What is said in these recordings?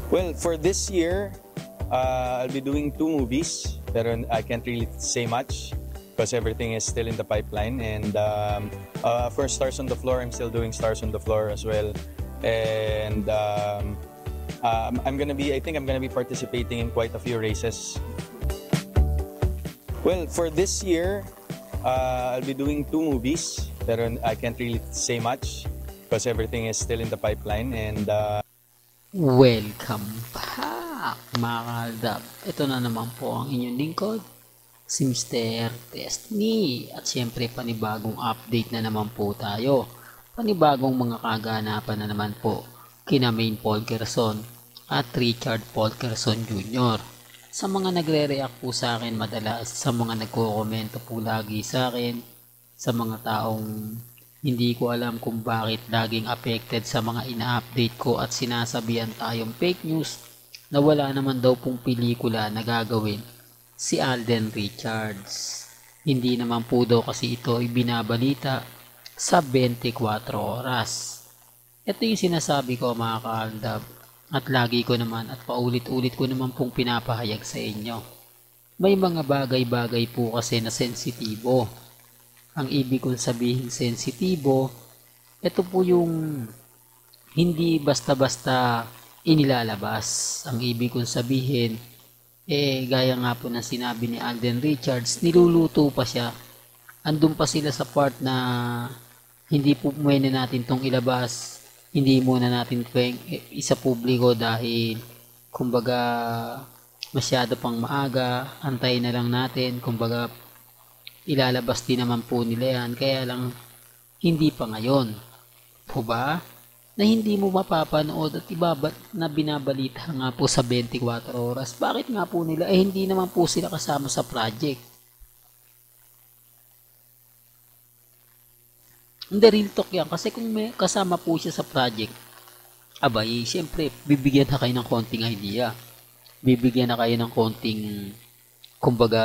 Well, for this year, I'll be doing 2 movies, pero I can't really say much because everything is still in the pipeline. And for Stars on the Floor, I'm still doing Stars on the Floor as well. And I think I'm gonna be participating in quite a few races. Well, for this year, I'll be doing 2 movies, pero I can't really say much because everything is still in the pipeline. And Welcome back mga kaldab. Ito na naman po ang inyong lingkod, si Mr. Destiny. At syempre panibagong update na naman po tayo. Panibagong mga kaganapan na naman po kina Maine Polkerson at Richard Polkerson Jr. Sa mga nagre-react po sa akin madalas, sa mga nagko-komento po lagi sa akin, sa mga taong hindi ko alam kung bakit laging affected sa mga ina-update ko at sinasabihan tayong fake news na wala naman daw pong pelikula na gagawin si Alden Richards. Hindi naman po daw kasi ito ibinabalita sa 24 oras. Ito yung sinasabi ko mga kaaldab at lagi ko naman at paulit-ulit ko naman pong pinapahayag sa inyo. May mga bagay-bagay po kasi na sensitibo. Ang ibig kong sabihin sensitibo, ito po yung hindi basta-basta inilalabas. Ang ibig kong sabihin, gaya nga po ng sinabi ni Alden Richards, niluluto pa siya. Andun pa sila sa part na hindi po muna natin tong ilabas, hindi muna natin isa publiko dahil kumbaga masyado pang maaga, antayin na lang natin, kumbaga ilalabas din naman po nila yan, kaya lang hindi pa ngayon po ba na hindi mo mapapanood at na binabalita nga po sa 24 oras. Bakit nga po nila hindi naman po sila kasama sa project? Hindi, real talk yan, kasi kung may kasama po siya sa project, abay, siyempre bibigyan na kayo ng konting idea, bibigyan na kayo ng konting kumbaga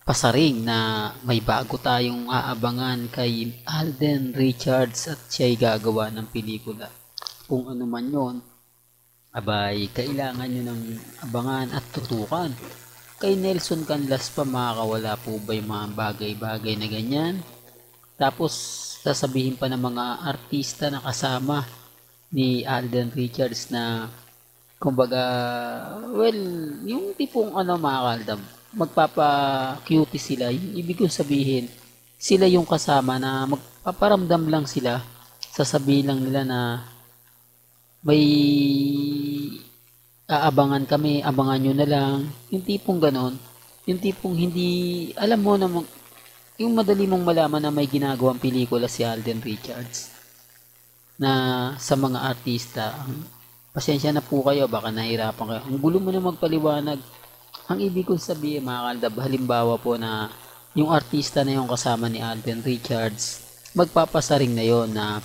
pasaring na may bago tayong aabangan kay Alden Richards at siya'y gagawa ng pelikula. Kung ano man yon, abay, kailangan nyo ng abangan at tutukan. Kay Nelson Canlas pa makakawala po ba yung mga bagay-bagay na ganyan? Tapos, sasabihin pa ng mga artista na kasama ni Alden Richards na kumbaga, well, yung tipong mga kaldab, magpapa-cutie sila. Yung ibig kong sabihin, sila yung kasama na magpaparamdam lang sila. Sasabihin lang nila na may aabangan kami, abangan nyo na lang. Yung tipong ganon. Yung tipong hindi, alam mo na yung madali mong malaman na may ginagawang pelikula si Alden Richards na sa mga artista. Pasensya na po kayo, baka nahirapan kayo. Ang gulo mo na magpaliwanag. Ang ibig kong sabihin mga kaldab, halimbawa po na yung artista na yung kasama ni Alden Richards, magpapasaring na yon na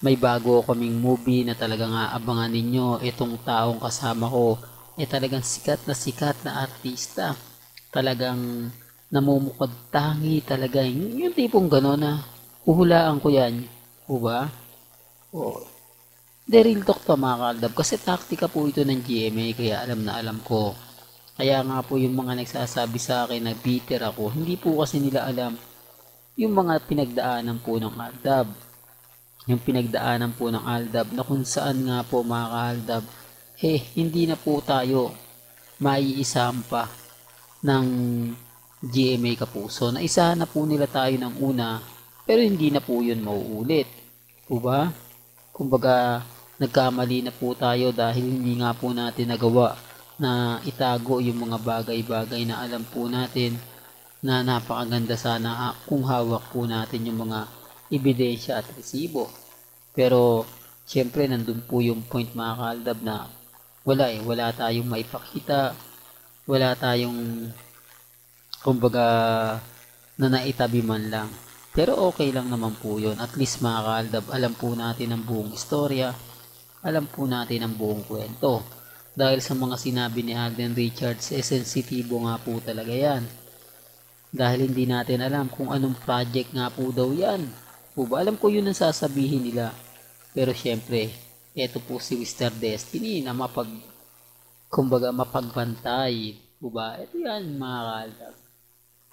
may bago kaming movie na talagang aabangan ninyo. Itong taong kasama ko talagang sikat na artista. Talagang namumukod tangi talaga. Yung tipong gano'n na uhulaan ko yan. O ba? O, the real talk to mga kaldab. Kasi taktika po ito ng GMA kaya alam na alam ko. Kaya nga po yung mga nagsasabi sa akin na bitter ako, hindi po kasi nila alam yung mga pinagdaanan po ng Aldab. Yung pinagdaanan po ng Aldab na kung saan nga po mga kaaldab, hindi na po tayo maiisampa ng GMA Kapuso. Naisahan na po nila tayo ng una, pero hindi na po yun mauulit. O ba? Kumbaga, nagkamali na po tayo dahil hindi nga po natin nagawa na itago yung mga bagay-bagay na alam po natin na napakaganda sana kung hawak po natin yung mga ebidensya at resibo. Pero syempre nandun po yung point mga kaaldab na wala tayong maipakita, wala tayong kumbaga na naitabi man lang. Pero okay lang naman po yun. At least mga kaaldab, alam po natin ang buong istorya, alam po natin ang buong kwento. Dahil sa mga sinabi ni Alden Richards, sensitibo nga po talaga yan. Dahil hindi natin alam kung anong project nga po daw yan. Po ba? Alam ko yun ang sasabihin nila. Pero syempre, Ito po si Mr. Destiny na kumbaga mapagbantay. Diba? Ito yan mga kalab.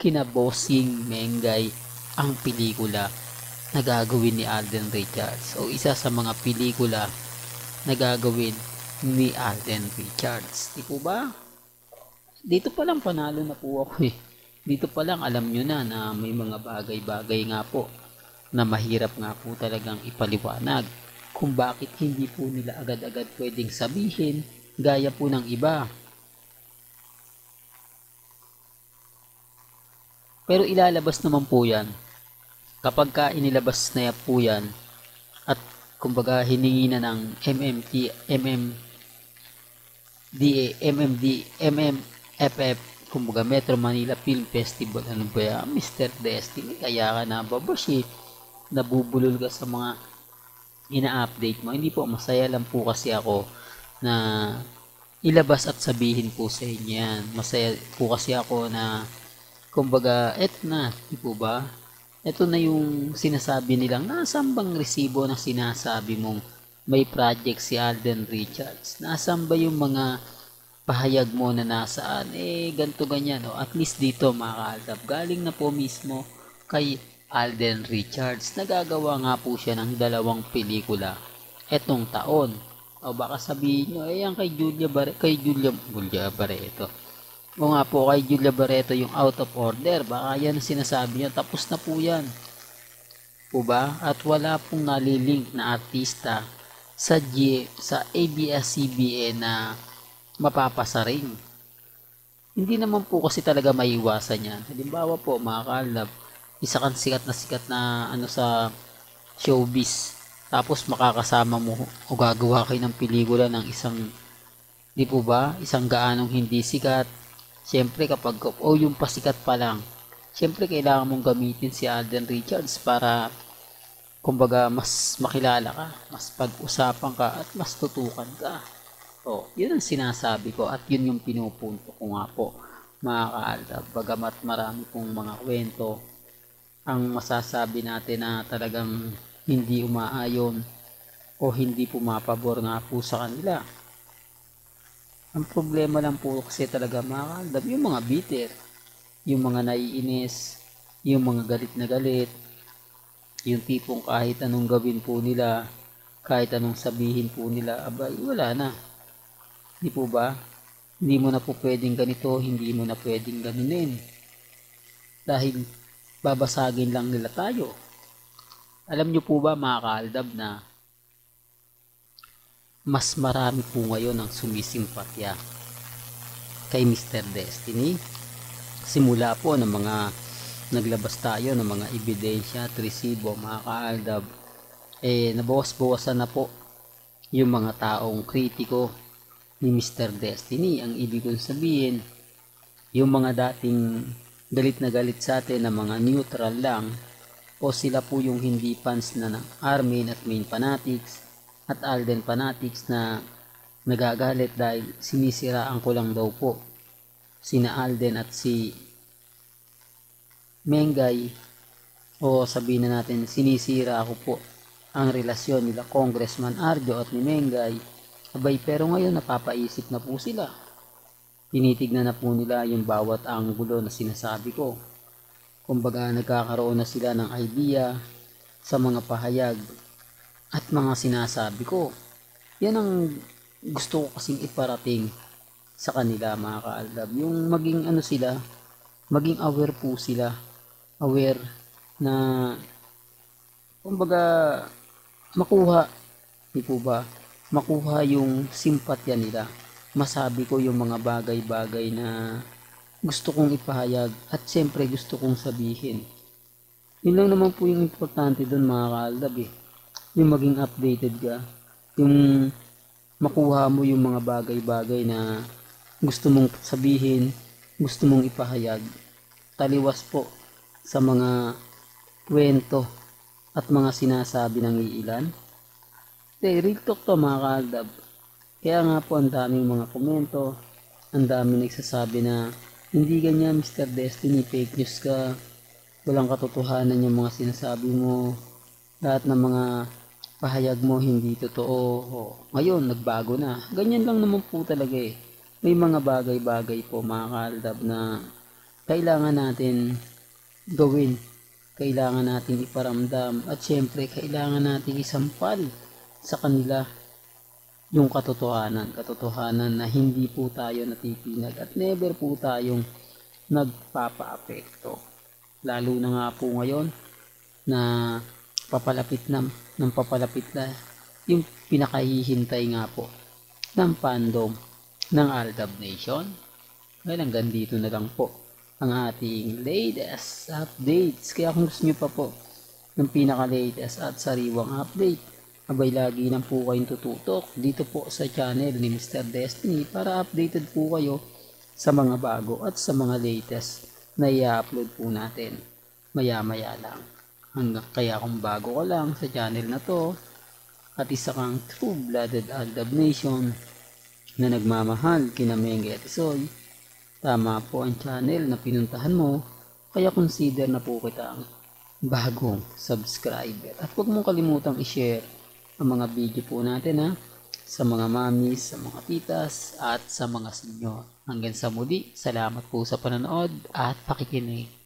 Kina Bossing Mengay ang pelikula na gagawin ni Alden Richards. O isa sa mga pelikula na gagawin ni Alden Richards. Di po ba? Dito pa lang panalo na po ako eh. Dito pa lang alam nyo na may mga bagay-bagay nga po na mahirap nga po talagang ipaliwanag kung bakit hindi po nila agad-agad pwedeng sabihin gaya po ng iba. Pero ilalabas naman po yan kapag ka inilabas na po yan at kumbaga hiningi na ng MMFF, kumbaga Metro Manila Film Festival. Ano ba yan? Mr. Destiny, kaya ka nababash eh. Nabubulol ka sa mga ina-update mo. Hindi po, masaya lang po kasi ako na ilabas at sabihin po sa inyo yan. Masaya po kasi ako na kumbaga, eto na, di po ba? Ito na yung sinasabi nilang nasaan bang resibo na sinasabi mong may project si Alden Richards? Nasaan ba yung mga pahayag mo na nasaan? Ganto ganyan. O, at least dito mga kaalab, galing na po mismo kay Alden Richards. Nagagawa nga po siya ng 2 pelikula etong taon. O baka sabihin nyo, yan kay Julia Barreto. O nga po kay Julia Barreto yung Out of Order. Baka yan sinasabi niya, tapos na po yan. Po ba? At wala pong nalilink na artista sa ABS-CBN na mapapasa rin. Hindi naman po kasi talaga maiwasan yan. Halimbawa po mga kalab, isa kang sikat na sa showbiz. Tapos makakasama mo o gagawa kayo ng pelikula ng isang, di po ba? Isang gaanong hindi sikat. Siyempre kapag yung pasikat pa lang, siyempre kailangan mong gamitin si Alden Richards para kumbaga mas makilala ka, mas pag-usapan ka at mas tutukan ka. Yun ang sinasabi ko at yun yung pinupunto ko nga po mga kaalab. Bagamat marami pong mga kwento ang masasabi natin na talagang hindi umaayon o hindi pumapabor nga po sa kanila. Ang problema lang po kasi talaga mga kaalab, yung mga bitter, yung mga naiinis, yung mga galit na galit, yung tipong kahit anong gawin po nila, kahit anong sabihin po nila, abay, wala na. Di po ba? Hindi mo na po pwedeng ganito, hindi mo na pwedeng ganunin. Dahil babasagin lang nila tayo. Alam nyo po ba mga kaaldab na mas marami po ngayon ang sumisimpatya kay Mr. Destiny? Simula po ng mga naglabas tayo ng mga ebidensya at resibo mga kaaldab, nabawas-bawasan na po yung mga taong kritiko ni Mr. Destiny. Ang ibig kong sabihin, yung mga dating galit na galit sa atin na mga neutral lang o sila po yung hindi fans na ng Armin at Main Fanatics at Alden Fanatics na nagagalit dahil sinisiraan ko lang daw po sina Alden at si Mengay, o sabihin na natin sinisira ako po ang relasyon nila Congressman Arjo at ni Mengay. Abay, pero ngayon napapaisip na po sila. Tinitignan na po nila yung bawat anggulo na sinasabi ko. Kumbaga nagkakaroon na sila ng idea sa mga pahayag at mga sinasabi ko. Yan ang gusto ko kasing iparating sa kanila mga kaalab. Yung maging maging aware po sila. Aware na kumbaga makuha, di po ba? Makuha yung simpatya nila. Masabi ko yung mga bagay-bagay na gusto kong ipahayag at siyempre gusto kong sabihin. Yun lang naman po yung importante doon mga kaalab eh. Yung maging updated ka. Yung makuha mo yung mga bagay-bagay na gusto mong sabihin, gusto mong ipahayag. Taliwas po sa mga kwento at mga sinasabi ng iilan. Real talk to mga kaalab. Kaya nga po ang daming mga komento, ang daming nagsasabi na hindi ganyan Mr. Destiny, fake news ka, walang katotohanan yung mga sinasabi mo, lahat ng mga pahayag mo hindi totoo. O, ngayon, nagbago na. Ganyan lang naman po talaga eh. May mga bagay-bagay po mga kaaldab na kailangan natin gawin. Kailangan natin iparamdam at syempre kailangan natin isampal sa kanila yung katotohanan. Katotohanan na hindi po tayo natitinag at never po tayong nagpapa-apekto. Lalo na nga po ngayon na papalapit na ng papalapit na yung pinakahihintay nga po ng fandom ng Aldab Nation. Well, hanggang dito na lang po ang ating latest updates. Kaya kung gusto nyo pa po ng pinaka-latest at sariwang update, abay lagi lang po kayong tututok dito po sa channel ni Mr. Destiny para updated po kayo sa mga bago at sa mga latest na i-upload po natin maya-maya lang. Kaya kung bago ka lang sa channel na to at isa kang true-blooded Aldab Nation na nagmamahal kina Menge at Isoy, tama po ang channel na pinuntahan mo, kaya consider na po kitang bagong subscriber. At huwag mong kalimutang i-share ang mga video po natin sa mga mamis, sa mga titas, at sa mga senyor. Hanggang sa muli, salamat po sa panonood at pakikinig.